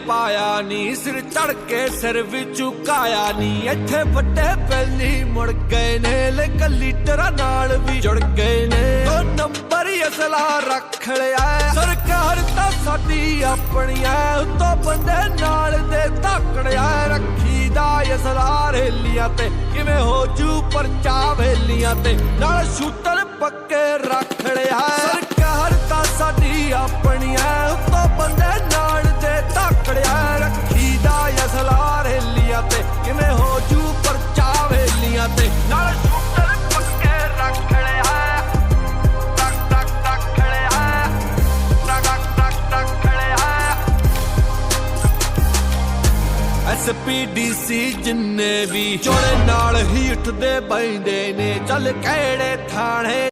पाया नी, सिर चढ़ के सिर भी झुकाया नी। इत्थे वड्डे बैली मुड़ गए ने, लेकिन लीडर नाल भी जुड़ गए ने। 2 नंबर असला रख लिया सरकार तां साडी अपनी है, उत्तों बंदे नाल दे धाकड़िया रखी दा असला रेलियां ते, किवें हो जू परचा वेलियां ते, नाल शूटर पक्के रख लिया सरकार तां साडी अपनी है, उत्तों बंदे नाल दे धाकड़िया रखी दा असला रेलियां ते, किवें हो जू परचा वेलियां ते, नाल शूटर पक्के रख लिया रख लिया रख लिया। SPDC जिन्ने भी चोले नाल ही उठदे बैंदे ने, चल केड़े थाने